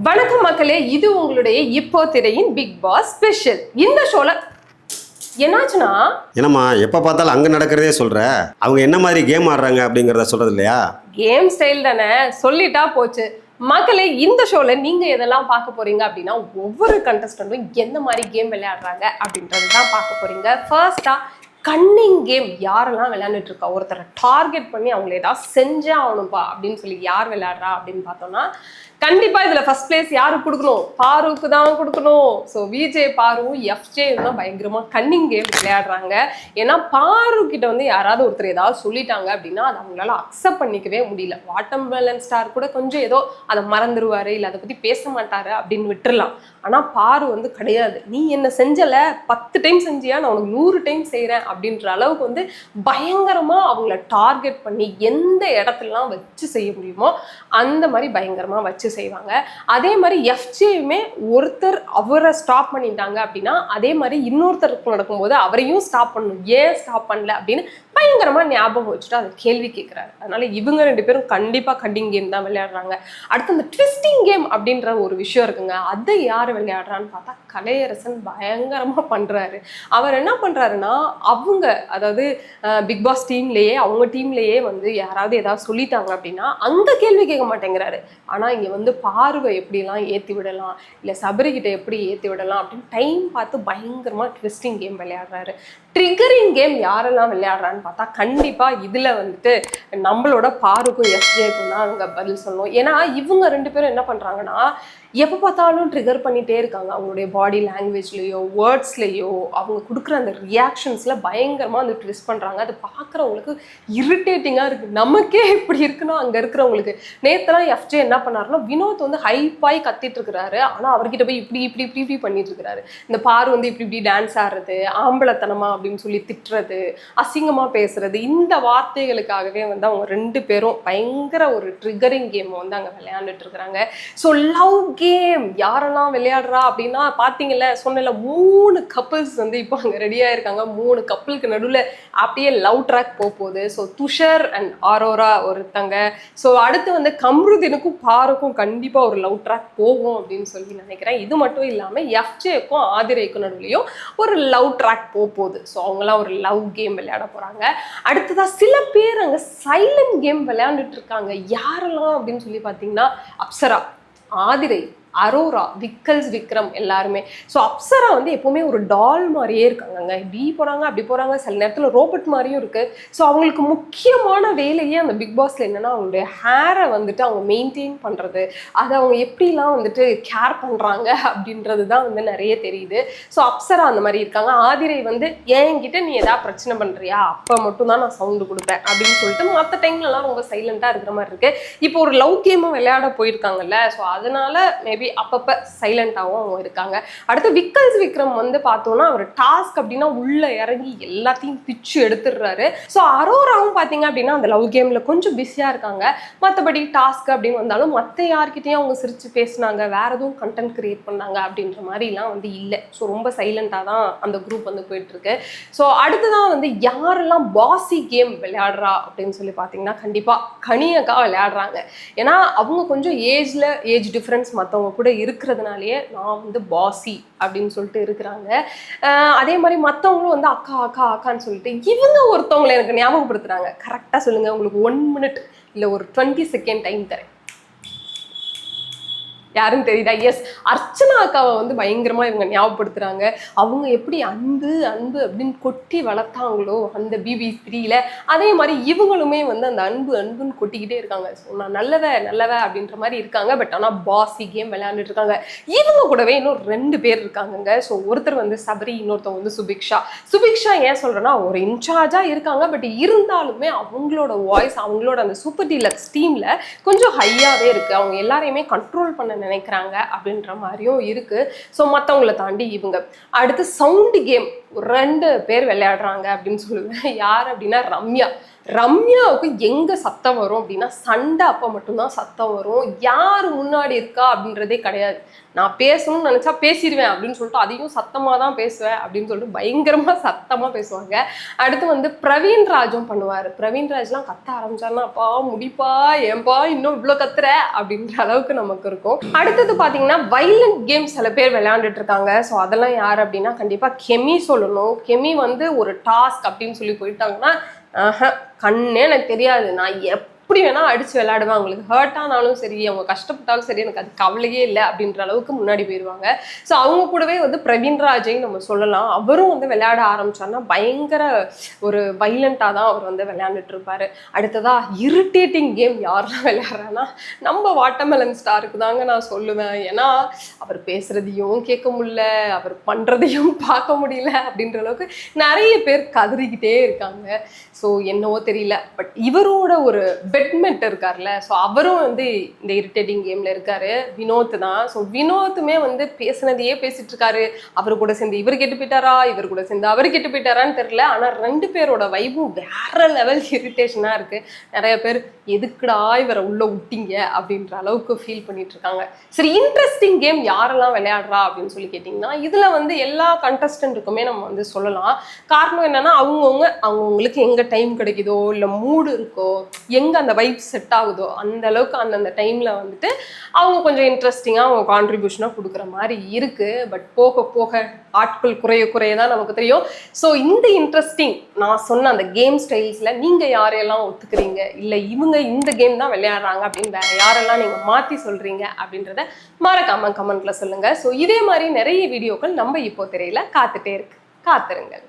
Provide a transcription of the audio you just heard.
வணக்கம் மக்களே, இது உங்களுடைய இப்போ திரையின் பிக் பாஸ் ஸ்பெஷல். இந்த ஷோல என்னாச்சுன்னா, என்னம்மா எப்போ பார்த்தாலும் அங்கே நடக்கிறதே சொல்கிற? அவங்க என்ன மாதிரி கேம் ஆடுறாங்க அப்படிங்கிறத சொல்கிறது இல்லையா? கேம் ஸ்டைல் தானே, சொல்லிட்டா போச்சு. மக்களே, இந்த ஷோல நீங்க எதெல்லாம் பார்க்க போறீங்க அப்படின்னா, ஒவ்வொரு கண்டஸ்டன்ட்டும் எந்த மாதிரி கேம் விளையாடுறாங்க அப்படின்றது தான் பார்க்க போறீங்க. ஃபர்ஸ்டா கன்னிங் கேம் யாரெல்லாம் விளையாண்டுட்டு இருக்கா, ஒருத்தரை டார்கெட் பண்ணி அவங்களை ஏதாவது செஞ்சே ஆகணும்ப்பா அப்படின்னு சொல்லி யார் விளையாடுறா அப்படின்னு பார்த்தோம்னா, கண்டிப்பா இதுல ஃபர்ஸ்ட் பிளேஸ் யாருக்கு கொடுக்கணும்? பாருக்கு தான் கொடுக்கணும். ஸோ விஜே பாருவும் எஃப்ஜே தான் பயங்கரமா கன்னிங் கேம் விளையாடுறாங்க. ஏன்னா பாரு கிட்ட வந்து யாராவது ஒருத்தர் ஏதாவது சொல்லிட்டாங்க அப்படின்னா அதை அவங்களால அக்செப்ட் பண்ணிக்கவே முடியல. வாட்டம் வேலன் ஸ்டார் கூட கொஞ்சம் ஏதோ அதை மறந்துடுவாரு, இல்லை அதை பத்தி பேச மாட்டாரு அப்படின்னு விட்டுறலாம். ஆனா பாரு வந்து கிடையாது. நீ என்ன செஞ்சல, 10 டைம் செஞ்சியா, நான் உனக்கு 100 டைம் செய்யறேன் அப்படின்ற அளவுக்கு வந்து பயங்கரமா அவங்கள டார்கெட் பண்ணி எந்த இடத்துலலாம் வச்சு செய்ய முடியுமோ அந்த மாதிரி பயங்கரமா வச்சு செய்வாங்க. அதே மாதிரி எஃப்ஜேயுமே ஒருத்தர் அவரை ஸ்டாப் பண்ணிட்டாங்க அப்படின்னா அதே மாதிரி இன்னொருத்தருக்கு நடக்கும்போது அவரையும் ஸ்டாப் பண்ணணும். ஏன் ஸ்டாப் பண்ணல அப்படின்னு பயங்கரமா ஞாபகம் வச்சுட்டு அதை கேள்வி கேட்கிறாரு. அதனால இவங்க 2 பேரும் கண்டிப்பா கட்டிங் கேம் தான் விளையாடுறாங்க. அடுத்து அந்த ட்விஸ்டிங் கேம் அப்படின்ற ஒரு விஷயம் இருக்குங்க. அதை யார் விளையாடுறான்னு பார்த்தா கலையரசன் பயங்கரமா பண்றாரு. அவர் என்ன பண்றாருன்னா, அவங்க அதாவது பிக் பாஸ் டீம்லயே அவங்க டீம்லயே வந்து யாராவது ஏதாவது சொல்லிட்டாங்க அப்படின்னா அந்த கேள்வி கேட்க மாட்டேங்கிறாரு. ஆனா இங்க வந்து பார்வை எப்படிலாம் ஏற்றி விடலாம், இல்லை சபரிக்கிட்ட எப்படி ஏற்றி விடலாம் அப்படின்னு டைம் பார்த்து பயங்கரமா ட்விஸ்டிங் கேம் விளையாடுறாரு. ட்ரிகரிங் கேம் யாரெல்லாம் விளையாடுறான்னு பார்த்தா கண்டிப்பா இதுல வந்துட்டு நம்மளோட பாருக்கும் எஸ்ஜேக்கும் தான் அங்க பதில் சொல்லணும். ஏன்னா இவங்க 2 பேரும் என்ன பண்றாங்கன்னா, எப்போ பார்த்தாலும் ட்ரிகர் பண்ணிகிட்டே இருக்காங்க. அவங்களுடைய பாடி லாங்குவேஜ்லேயோ வேர்ட்ஸ்லேயோ அவங்க கொடுக்குற அந்த ரியாக்ஷன்ஸில் பயங்கரமாக அந்த ட்விஸ்ட் பண்ணுறாங்க. அது பார்க்குறவங்களுக்கு இரிட்டேட்டிங்காக இருக்குது. நமக்கே இப்படி இருக்குன்னா அங்கே இருக்கிறவங்களுக்கு. நேற்றுலாம் எஃப்ஜே என்ன பண்ணாருன்னா, வினோத் வந்து ஹைப்பாய் கத்திட்டு இருக்கிறாரு, ஆனால் அவர்கிட்ட போய் இப்படி இப்படி இப்படி இப்படி பண்ணிட்டு இருக்கிறாரு. இந்த பாரு வந்து இப்படி இப்படி டான்ஸ் ஆடுறது, ஆம்பளத்தனமா அப்படின்னு சொல்லி திட்டுறது, அசிங்கமாக பேசுறது, இந்த வார்த்தைகளுக்காகவே வந்து அவங்க 2 பேரும் பயங்கர ஒரு ட்ரிகரிங் கேம் வந்து அங்கே விளையாண்டுட்டு இருக்கிறாங்க. ஸோ லவ் கேம் யாரெல்லாம் விளையாடுறா அப்படின்னா, பார்த்தீங்கல்ல சொன்னல 3 கப்பிள்ஸ் வந்து இப்போ அங்கே ரெடியாக இருக்காங்க. 3 கப்பிளுக்கு நடுவில் அப்படியே லவ் ட்ராக் போகுது. ஸோ துஷர் அண்ட் ஆரோரா ஒருத்தங்க. ஸோ அடுத்து வந்து கம்ருதீனுக்கும் பாருக்கும் கண்டிப்பாக ஒரு லவ் ட்ராக் போகும் அப்படின்னு சொல்லி நினைக்கிறேன். இது மட்டும் இல்லாமல் எஃப்ஜேக்கும் ஆதிரைக்கும் நடுவுலையும் ஒரு லவ் ட்ராக் போகுது. ஸோ அவங்களாம் ஒரு லவ் கேம் விளையாட போகிறாங்க. அடுத்ததாக சில பேர் அங்கே சைலண்ட் கேம் விளையாண்டுட்டு இருக்காங்க. யாரெல்லாம் அப்படின்னு சொல்லி பார்த்தீங்கன்னா, அப்சரா, ஆதிரை, அரோரா, விக்கல்ஸ், விக்ரம் எல்லாருமே. ஸோ அப்சரா வந்து எப்போவுமே ஒரு டால் மாதிரியே இருக்காங்கங்க. இப்படி போகிறாங்க அப்படி போகிறாங்க, சில நேரத்தில் ரோபோட் மாதிரியும் இருக்குது. ஸோ அவங்களுக்கு முக்கியமான வேலையே அந்த பிக் பாஸில் என்னென்னா, அவங்களுடைய ஹேரை வந்துட்டு அவங்க மெயின்டைன் பண்ணுறது, அதை அவங்க எப்படிலாம் வந்துட்டு கேர் பண்ணுறாங்க அப்படின்றது தான் வந்து நிறைய தெரியுது. ஸோ அப்சரா அந்த மாதிரி இருக்காங்க. ஆதிரை வந்து என்கிட்ட நீ எதாவது பிரச்சனை பண்ணுறியா, அப்போ மட்டும்தான் நான் சவுண்டு கொடுப்பேன் அப்படின்னு சொல்லிட்டு மற்ற டைம்லலாம் ரொம்ப சைலண்ட்டாக இருக்கிற மாதிரி இருக்குது. இப்போ ஒரு லவ் கேமும் விளையாட போயிருக்காங்கல்ல, ஸோ அதனால மேபி அப்பப்போ சைலண்டாகவும் அவங்க இருக்காங்க. அடுத்து விக்கல்ஸ் விக்ரம் வந்து பார்த்தோன்னா, அவர் டாஸ்க் அப்படின்னா உள்ள இறங்கி எல்லாத்தையும் பிச்சு எடுத்துடுறாரு. ஸோ அரோராவும் பார்த்தீங்க அப்படின்னா அந்த லவ் கேமில் கொஞ்சம் பிஸியாக இருக்காங்க. மற்றபடி டாஸ்க் அப்படின்னு வந்தாலும் மற்ற யார்கிட்டையும் அவங்க சிரிச்சு பேசினாங்க, வேற எதுவும் கண்டென்ட் கிரியேட் பண்ணாங்க அப்படின்ற மாதிரிலாம் வந்து இல்லை. ஸோ ரொம்ப சைலண்டாக தான் அந்த குரூப் வந்து போயிட்டு இருக்கு. ஸோ அடுத்ததான் வந்து யாரெல்லாம் பாசி கேம் விளையாடுறா அப்படின்னு சொல்லி பார்த்தீங்கன்னா, கண்டிப்பாக கனியக்கா விளையாடுறாங்க. ஏன்னா அவங்க கொஞ்சம் ஏஜ் டிஃப்ரென்ஸ் மற்றவங்க கூட இருக்கிறதுனாலேயே நான் வந்து பாசி அப்படின்னு சொல்லிட்டு இருக்கிறாங்க. அதே மாதிரி மற்றவங்களும் வந்து அக்கா அக்கா அக்கான்னு சொல்லிட்டு இவங்க ஒருத்தவங்களை எனக்கு ஞாபகப்படுத்துறாங்க. கரெக்டாக சொல்லுங்க, உங்களுக்கு 1 மினிட் இல்லை ஒரு 20 செகண்ட் டைம் தரேன். யாருன்னு தெரியுதா? எஸ், அர்ச்சனா அக்காவை வந்து பயங்கரமா இவங்க ஞாபகப்படுத்துறாங்க. அவங்க எப்படி அன்பு அன்பு அப்படின்னு கொட்டி வளர்த்தாங்களோ அந்த BB3ல, அதே மாதிரி இவங்களுமே வந்து அந்த அன்பு அன்புன்னு கொட்டிக்கிட்டே இருக்காங்க. ஸோ நான் நல்லவ நல்லவ அப்படின்ற மாதிரி இருக்காங்க. பட் ஆனால் பாசி கேம் விளையாண்டுட்டு இருக்காங்க. இவங்க கூடவே இன்னும் 2 பேர் இருக்காங்கங்க. ஸோ ஒருத்தர் வந்து சபரி, இன்னொருத்தவங்க வந்து சுபிக்ஷா. சுபிக்ஷா ஏன் சொல்றேன்னா, ஒரு இன்சார்ஜா இருக்காங்க. பட் இருந்தாலுமே அவங்களோட வாய்ஸ், அவங்களோட அந்த சூப்பர் டீலக்ஸ் டீம்ல கொஞ்சம் ஹையாவே இருக்கு. அவங்க எல்லாரையுமே கண்ட்ரோல் பண்ண நினைக்கிறாங்க அப்படின்ற மாதிரியும் இருக்கு. ஸோ மற்றவங்களை தாண்டி இவங்க. அடுத்து சவுண்டு கேம் 2 பேர் விளையாடுறாங்க அப்படின்னு சொல்லுவேன். யார் அப்படின்னா ரம்யாவுக்கு எங்க சத்தம் வரும் அப்படின்னா சண்டை அப்ப மட்டும்தான் சத்தம் வரும். யாரு முன்னாடி இருக்கா அப்படின்றதே கிடையாது. நான் பேசணும்னு நினைச்சா பேசிடுவேன் அப்படின்னு சொல்லிட்டு அதையும் சத்தமா தான் பேசுவேன் அப்படின்னு சொல்லிட்டு பயங்கரமா சத்தமா பேசுவாங்க. அடுத்து வந்து பிரவீன்ராஜும் பண்ணுவாரு. பிரவீன்ராஜ்லாம் கத்த ஆரம்பிச்சாருன்னா அப்பா முடிப்பா ஏன்பா இன்னும் இவ்வளவு கத்துற அப்படின்ற அளவுக்கு நமக்கு இருக்கும். அடுத்தது பாத்தீங்கன்னா வைலண்ட் கேம் சில பேர் விளையாண்டுட்டு இருக்காங்க. ஸோ அதெல்லாம் யார் அப்படின்னா கண்டிப்பா கெமி சொல்லணும். கெமி வந்து ஒரு டாஸ்க் அப்படின்னு சொல்லி போயிட்டாங்கன்னா கண்ணே எனக்கு தெரியாது, நான் எப்படி வேணா அடிச்சு விளையாடுவேன், அவங்களுக்கு ஹர்ட் ஆனாலும் சரி அவங்க கஷ்டப்பட்டாலும் சரி எனக்கு அது கவலையே இல்லை அப்படின்ற அளவுக்கு முன்னாடி போயிடுவாங்க. ஸோ அவங்க கூடவே வந்து பிரவீன்ராஜையும் நம்ம சொல்லலாம். அவரும் வந்து விளையாட ஆரம்பிச்சாருன்னா பயங்கர ஒரு வைலண்டாக தான் அவர் வந்து விளையாண்டுட்டு இருப்பாரு. அடுத்ததா இரிட்டேட்டிங் கேம் யாரெல்லாம் விளையாடுறான்னா நம்ம வாட்டர்மெலன் ஸ்டாருக்கு தாங்க நான் சொல்லுவேன். ஏன்னா அவர் பேசுறதையும் கேட்க முடியல, அவர் பண்றதையும் பார்க்க முடியல அப்படின்ற அளவுக்கு நிறைய பேர் கதறிக்கிட்டே இருக்காங்க. ஸோ என்னவோ தெரியல, பட் இவரோட ஒரு பெட்மெண்ட் இருக்கார்ல, ஸோ அவரும் வந்து இந்த இரிட்டேட்டிங் கேம்ல இருக்காரு. வினோத் தான். ஸோ வினோத்துமே வந்து பேசுனதையே பேசிட்டு இருக்காரு. அவர் கூட சேர்ந்து இவர் கெட்டு போயிட்டாரா, இவர் கூட சேர்ந்து அவர் கெட்டு போயிட்டாரான்னு தெரியல. ஆனால் 2 பேரோட வைபும் வேற லெவல் இரிட்டேஷனா இருக்கு. நிறைய பேர் எதுக்குடா இவரை உள்ள விட்டீங்க அப்படின்ற அளவுக்கு ஃபீல் பண்ணிட்டு இருக்காங்க. சரி, இன்ட்ரெஸ்டிங் கேம் யாரெல்லாம் விளையாடுறா அப்படின்னு சொல்லி கேட்டிங்கன்னா இதுல வந்து எல்லா கண்டஸ்டன்ட்டுக்குமே நம்ம வந்து சொல்லலாம். காரணம் என்னன்னா அவங்கவுங்களுக்கு எங்க டைம் கிடைக்குதோ இல்லை மூடு இருக்கோ, எங்க அந்த வைப் செட் ஆகுதோ அந்த அளவுக்கு அந்தந்த டைம்ல வந்துட்டு அவங்க கொஞ்சம் இன்ட்ரெஸ்டிங்காக அவங்க கான்ட்ரிபியூஷனாக கொடுக்குற மாதிரி இருக்கு. பட் போக போக ஆட்கள் குறைய தான் நமக்கு தெரியும். ஸோ இந்த இன்ட்ரெஸ்டிங் நான் சொன்ன அந்த கேம் ஸ்டைல்ஸ்ல நீங்க யாரையெல்லாம் ஒத்துக்கிறீங்க, இல்லை இவங்க இந்த கேம் தான் விளையாடுறாங்க அப்படின்னு வேற யாரெல்லாம் நீங்க மாத்தி சொல்றீங்க அப்படின்றத மறக்காம கமெண்ட்ல சொல்லுங்க. ஸோ இதே மாதிரி நிறைய வீடியோக்கள் நம்ம இப்போ திரையில காத்துட்டே இருக்கு. காத்திருங்கள்.